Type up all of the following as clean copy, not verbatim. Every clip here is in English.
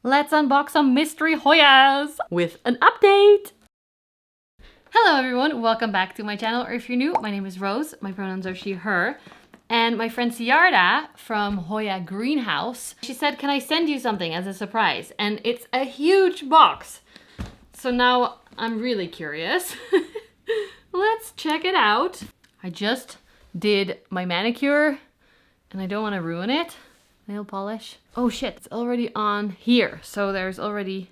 Let's unbox some mystery Hoyas with an update. Hello everyone, welcome back to my channel, or if you're new, my name is Rose, my pronouns are she, her, and my friend Ciarda from Hoya Greenhouse, she said, can I send you something as a surprise? And it's a huge box. So now I'm really curious. Let's check it out. I just did my manicure and I don't want to ruin it. Nail polish. Oh shit, it's already on here. So there's already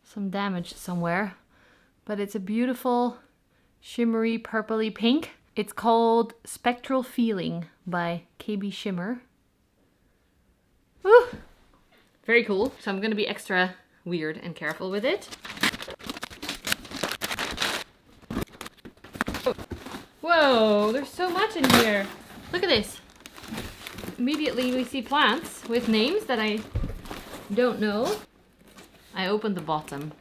some damage somewhere. But it's a beautiful shimmery purpley pink. It's called Spectral Feeling by KB Shimmer. Woo! Very cool. So I'm gonna be extra weird and careful with it. Whoa, there's so much in here. Look at this. Immediately we see plants with names that I don't know. I opened the bottom.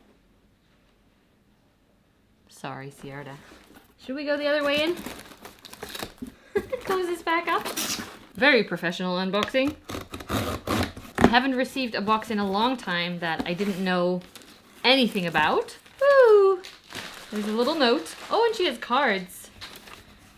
Sorry, Ciarda. Should we go the other way in? Close this back up. Very professional unboxing. I haven't received a box in a long time that I didn't know anything about. Woo! There's a little note. Oh, and she has cards.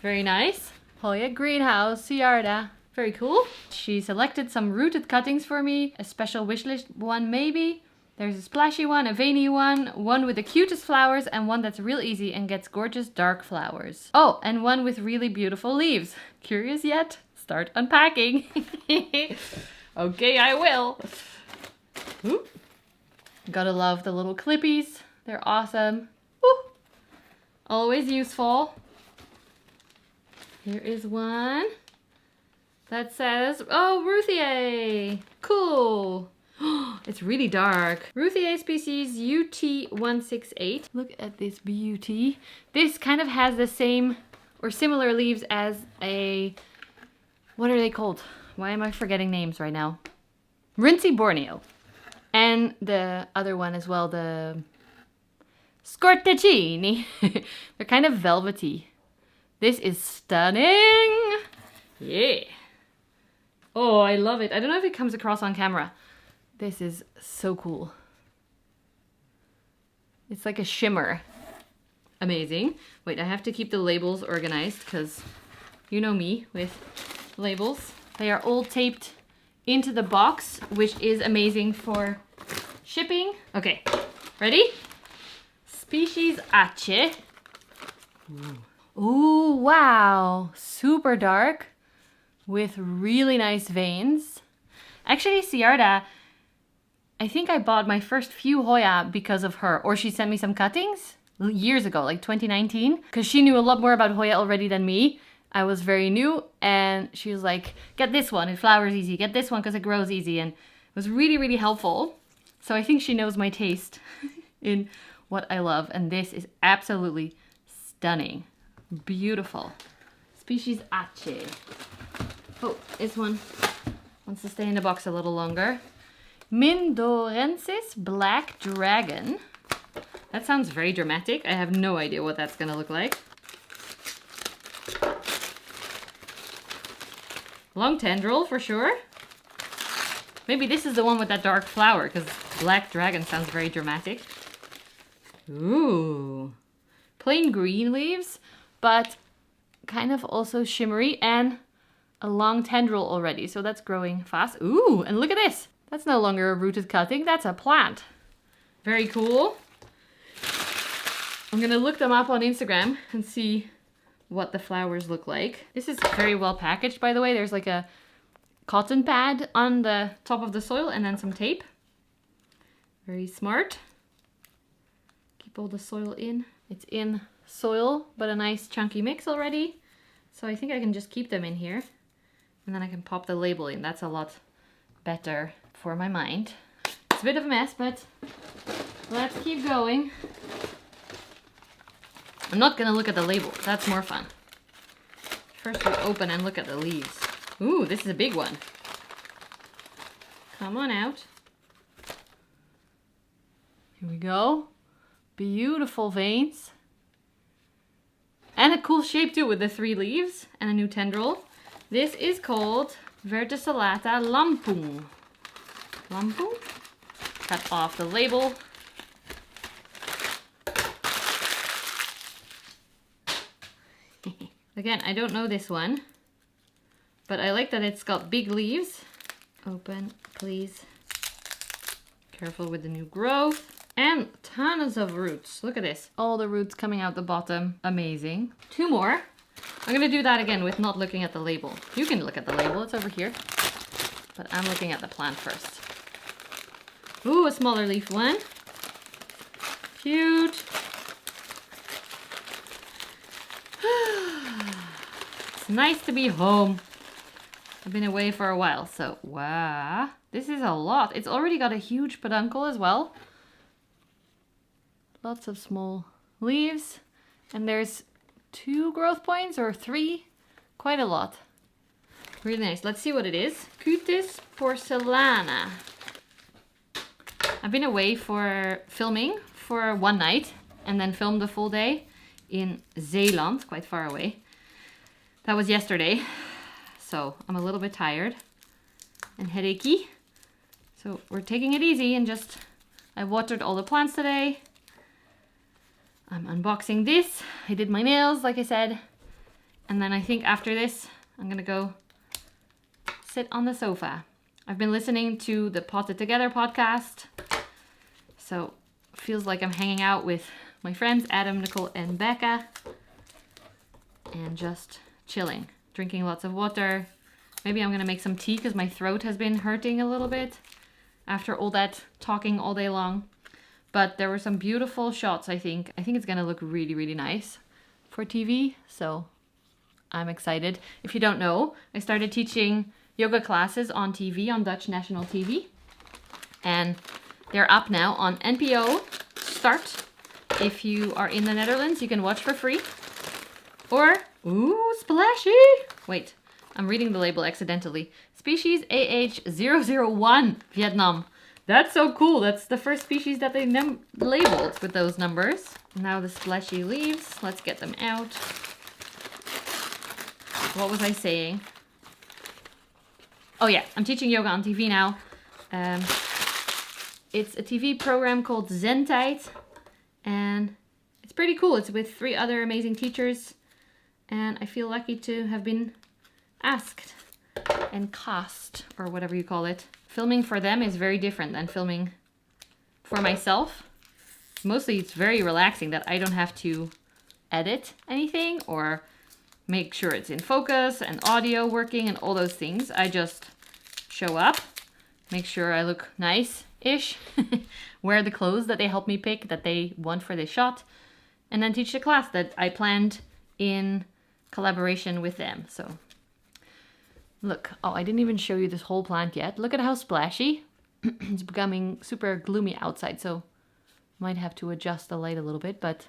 Very nice. Hoya Greenhouse, Ciarda. Very cool. She selected some rooted cuttings for me. A special wish list one maybe. There's a splashy one, a veiny one with the cutest flowers, and one that's real easy and gets gorgeous dark flowers. Oh, and one with really beautiful leaves. Curious yet? Start unpacking. Okay, I will. Ooh. Gotta love the little clippies. They're awesome. Ooh. Always useful. Here is one that says, oh, Ruthier. Cool. It's really dark. Ruthier species UT168. Look at this beauty. This kind of has the same or similar leaves as a, what are they called? Why am I forgetting names right now? Rincey Borneo. And the other one as well, the Scortegini. They're kind of velvety. This is stunning. Yeah. Oh, I love it. I don't know if it comes across on camera. This is so cool. It's like a shimmer. Amazing. Wait, I have to keep the labels organized because you know me with labels. They are all taped into the box, which is amazing for shipping. Okay, ready? Species Ace. Ooh, wow. Super dark with really nice veins. Actually, Ciarda, I think I bought my first few Hoya because of her, or she sent me some cuttings years ago, like 2019, because she knew a lot more about Hoya already than me. I was very new, and she was like, get this one, it flowers easy, get this one because it grows easy, and it was really, really helpful. So I think she knows my taste in what I love, and this is absolutely stunning. Beautiful. Species Ace. Oh, this one wants to stay in the box a little longer. Mindorensis Black Dragon. That sounds very dramatic. I have no idea what that's gonna look like. Long tendril for sure. Maybe this is the one with that dark flower, because Black Dragon sounds very dramatic. Ooh. Plain green leaves, but kind of also shimmery, and a long tendril already, so that's growing fast. Ooh, and look at this. That's no longer a rooted cutting, that's a plant. Very cool. I'm gonna look them up on Instagram and see what the flowers look like. This is very well packaged, by the way. There's like a cotton pad on the top of the soil and then some tape. Very smart. Keep all the soil in. It's in soil, but a nice chunky mix already. So I think I can just keep them in here. And then I can pop the label in. That's a lot better for my mind. It's a bit of a mess, but let's keep going. I'm not gonna look at the label. That's more fun. First we open and look at the leaves. Ooh, this is a big one. Come on out. Here we go. Beautiful veins. And a cool shape too with the 3 leaves and a new tendril. This is called Verticillata Lampung. Lampung? cut off the label. Again, I don't know this one, but I like that it's got big leaves. Open, please. Careful with the new growth. And tons of roots. Look at this. All the roots coming out the bottom. Amazing. 2 more. I'm going to do that again with not looking at the label. You can look at the label. It's over here. But I'm looking at the plant first. Ooh, a smaller leaf one. Cute. It's nice to be home. I've been away for a while, so wow. This is a lot. It's already got a huge peduncle as well. Lots of small leaves. And there's 2 growth points or 3. Quite a lot. Really nice. Let's see what it is. Cutis porcellana. I've been away for filming for 1 night and then filmed the full day in Zeeland, quite far away. That was yesterday. So I'm a little bit tired and headachy. So we're taking it easy and just, I watered all the plants today. I'm unboxing this. I did my nails, like I said. And then I think after this, I'm gonna go sit on the sofa. I've been listening to the Potted Together podcast. So it feels like I'm hanging out with my friends, Adam, Nicole, and Becca. And just chilling, drinking lots of water. Maybe I'm gonna make some tea because my throat has been hurting a little bit after all that talking all day long. But there were some beautiful shots, I think. I think it's gonna look really, really nice for TV. So I'm excited. If you don't know, I started teaching yoga classes on TV, on Dutch national TV. And they're up now on NPO Start. If you are in the Netherlands, you can watch for free. Or, ooh, splashy. Wait, I'm reading the label accidentally. Species AH001, Vietnam. That's so cool. That's the first species that they labeled with those numbers. Now the splashy leaves. Let's get them out. What was I saying? Oh yeah, I'm teaching yoga on TV now. It's a TV program called Zentijd. And it's pretty cool. It's with 3 other amazing teachers. And I feel lucky to have been asked and cast, or whatever you call it. Filming for them is very different than filming for myself. Mostly it's very relaxing that I don't have to edit anything or make sure it's in focus and audio working and all those things. I just show up, make sure I look nice-ish, wear the clothes that they help me pick that they want for this shot, and then teach the class that I planned in collaboration with them. So look, oh, I didn't even show you this whole plant yet. Look at how splashy. It's becoming super gloomy outside, so might have to adjust the light a little bit, but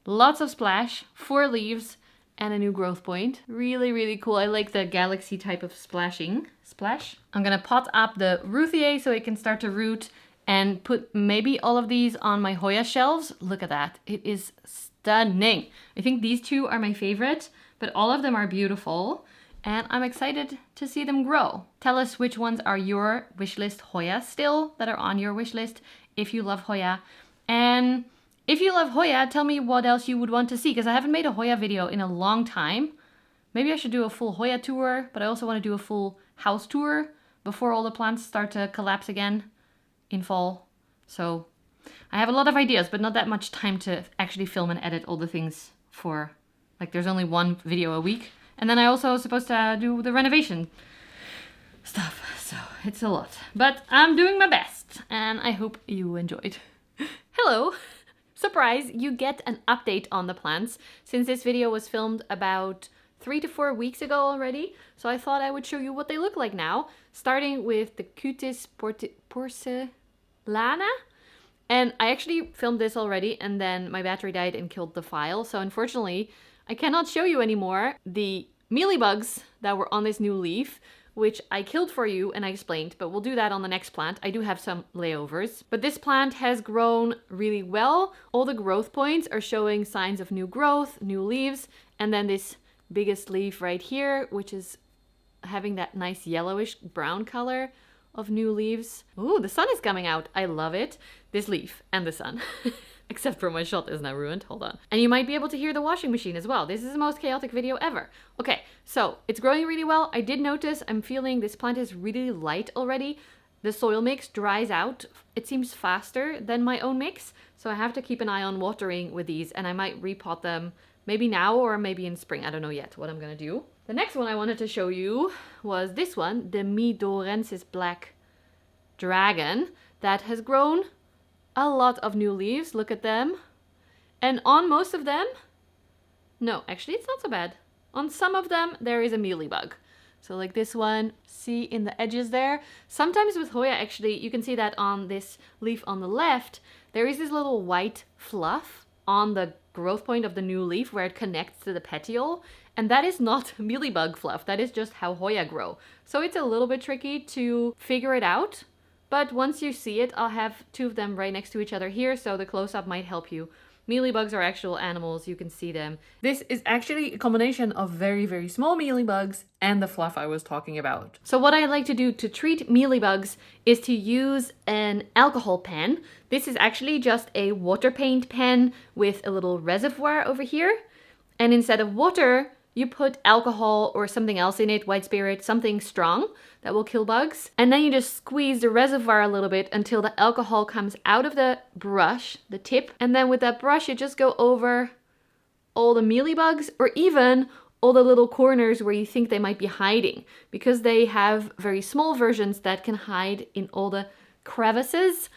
lots of splash, 4 leaves, and a new growth point. Really, really cool. I like the galaxy type of splashing. Splash. I'm gonna pot up the Ruthier so it can start to root and put maybe all of these on my Hoya shelves. Look at that. It is stunning. I think these 2 are my favorite, but all of them are beautiful. And I'm excited to see them grow. Tell us which ones are your wishlist Hoya still, that are on your wishlist, if you love Hoya. And if you love Hoya, tell me what else you would want to see, because I haven't made a Hoya video in a long time. Maybe I should do a full Hoya tour, but I also want to do a full house tour before all the plants start to collapse again in fall. So I have a lot of ideas, but not that much time to actually film and edit all the things for, like, there's only 1 video a week. And then I also was supposed to do the renovation stuff, so it's a lot. But I'm doing my best, and I hope you enjoyed. Hello! Surprise, you get an update on the plants, since this video was filmed about 3 to 4 weeks ago already. So I thought I would show you what they look like now, starting with the Cutis porcellana. And I actually filmed this already, and then my battery died and killed the file. So unfortunately, I cannot show you anymore the mealybugs that were on this new leaf, which I killed for you and I explained, but we'll do that on the next plant. I do have some layovers, but this plant has grown really well. All the growth points are showing signs of new growth, new leaves, and then this biggest leaf right here, which is having that nice yellowish brown color. of new leaves. Ooh, the sun is coming out. I love it. This leaf and the sun. Except for my shot is now ruined. Hold on. And you might be able to hear the washing machine as well. This is the most chaotic video ever. Okay, so it's growing really well. I did notice I'm feeling this plant is really light already. The soil mix dries out. It seems faster than my own mix. So I have to keep an eye on watering with these, and I might repot them maybe now or maybe in spring. I don't know yet what I'm gonna do. The next one I wanted to show you was this one, the Midorensis Black Dragon, that has grown a lot of new leaves. Look at them. And on most of them, no, actually it's not so bad. On some of them, there is a mealybug. So like this one, see in the edges there. Sometimes with Hoya, actually, you can see that on this leaf on the left, there is this little white fluff on the growth point of the new leaf where it connects to the petiole. And that is not mealybug fluff. That is just how Hoya grow. So it's a little bit tricky to figure it out. But once you see it, I'll have two of them right next to each other here, so the close-up might help you. Mealybugs are actual animals, you can see them. This is actually a combination of very, very small mealybugs and the fluff I was talking about. So what I like to do to treat mealybugs is to use an alcohol pen. This is actually just a water paint pen with a little reservoir over here. And instead of water, you put alcohol or something else in it, white spirit, something strong that will kill bugs. And then you just squeeze the reservoir a little bit until the alcohol comes out of the brush, the tip. And then with that brush, you just go over all the mealybugs or even all the little corners where you think they might be hiding, because they have very small versions that can hide in all the crevasses,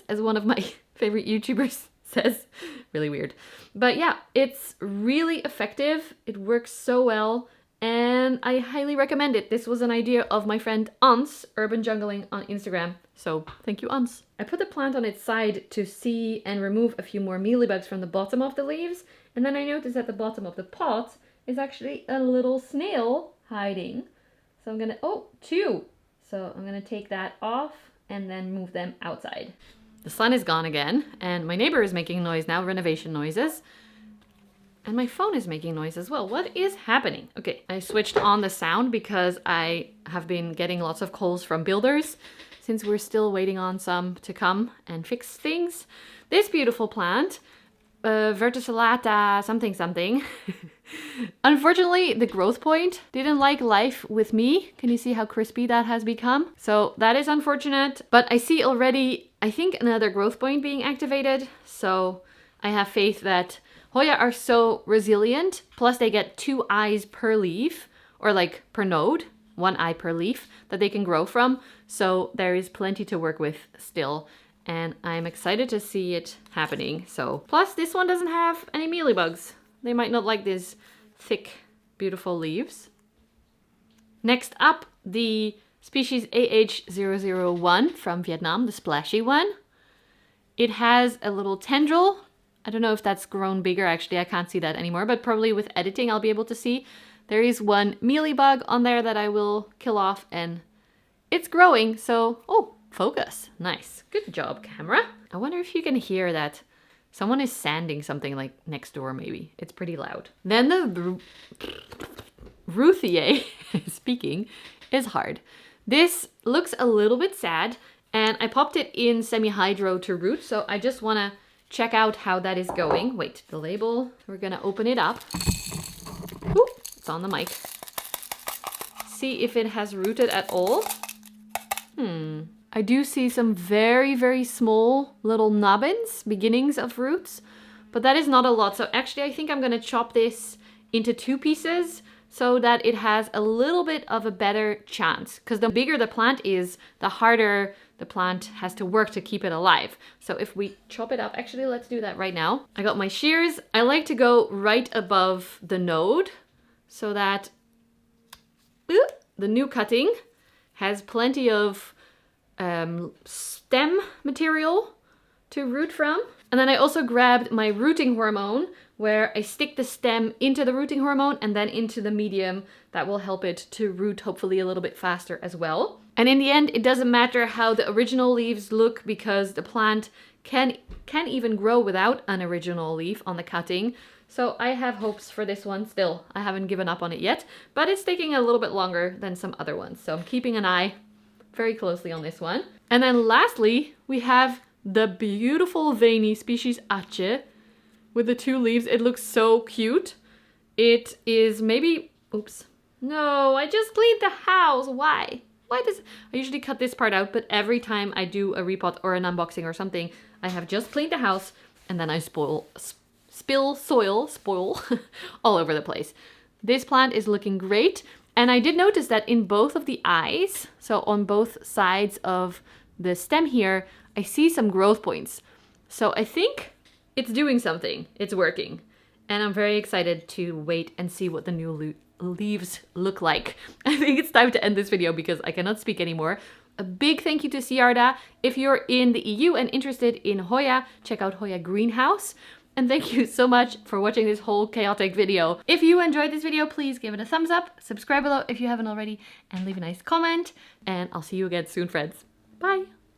as one of my favorite YouTubers says. Really weird. But yeah, it's really effective. It works so well and I highly recommend it. This was an idea of my friend Ans, Urban Jungling on Instagram. So thank you, Ans. I put the plant on its side to see and remove a few more mealybugs from the bottom of the leaves. And then I noticed at the bottom of the pot is actually a little snail hiding. So I'm gonna, oh, two. So I'm gonna take that off and then move them outside. The sun is gone again, and my neighbor is making noise now, renovation noises. And my phone is making noise as well. What is happening? Okay, I switched on the sound because I have been getting lots of calls from builders since we're still waiting on some to come and fix things. This beautiful plant, verticillata something something. Unfortunately, the growth point didn't like life with me. Can you see how crispy that has become? So that is unfortunate, but I see already, I think, another growth point being activated. So I have faith that Hoya are so resilient, plus they get 2 eyes per leaf, or like per node, 1 eye per leaf that they can grow from. So there is plenty to work with still. And I'm excited to see it happening. So, plus this one doesn't have any mealybugs. They might not like these thick, beautiful leaves. Next up, the species AH001 from Vietnam, the splashy one. It has a little tendril. I don't know if that's grown bigger, actually, I can't see that anymore, but probably with editing I'll be able to see. There is 1 mealybug on there that I will kill off, and it's growing, so, oh, focus. Nice. Good job, camera. I wonder if you can hear that. Someone is sanding something like next door, maybe. It's pretty loud. Then the Ruthier, speaking, is hard. This looks a little bit sad, and I popped it in semi-hydro to root, so I just want to check out how that is going. Wait, the label. We're going to open it up. Ooh, it's on the mic. See if it has rooted at all. I do see some very, very small little nubbins, beginnings of roots, but that is not a lot. So actually, I think I'm going to chop this into 2 pieces so that it has a little bit of a better chance. Because the bigger the plant is, the harder the plant has to work to keep it alive. So if we chop it up, actually, let's do that right now. I got my shears. I like to go right above the node so that the new cutting has plenty of stem material to root from. And then I also grabbed my rooting hormone, where I stick the stem into the rooting hormone and then into the medium that will help it to root hopefully a little bit faster as well. And in the end, it doesn't matter how the original leaves look, because the plant can even grow without an original leaf on the cutting. So I have hopes for this one still. I haven't given up on it yet, but it's taking a little bit longer than some other ones. So I'm keeping an eye very closely on this one. And then lastly, we have the beautiful veiny species Ace with the 2 leaves. It looks so cute. It is maybe, oops, no, I just cleaned the house. Why? Why does, I usually cut this part out, but every time I do a repot or an unboxing or something, I have just cleaned the house and then I spill soil all over the place. This plant is looking great. And I did notice that in both of the eyes, so on both sides of the stem here, I see some growth points. So I think it's doing something. It's working. And I'm very excited to wait and see what the new leaves look like. I think it's time to end this video because I cannot speak anymore. A big thank you to Siarda. If you're in the EU and interested in Hoya, check out Hoya Greenhouse. And thank you so much for watching this whole chaotic video. If you enjoyed this video, please give it a thumbs up, subscribe below if you haven't already, and leave a nice comment. And I'll see you again soon, friends. Bye!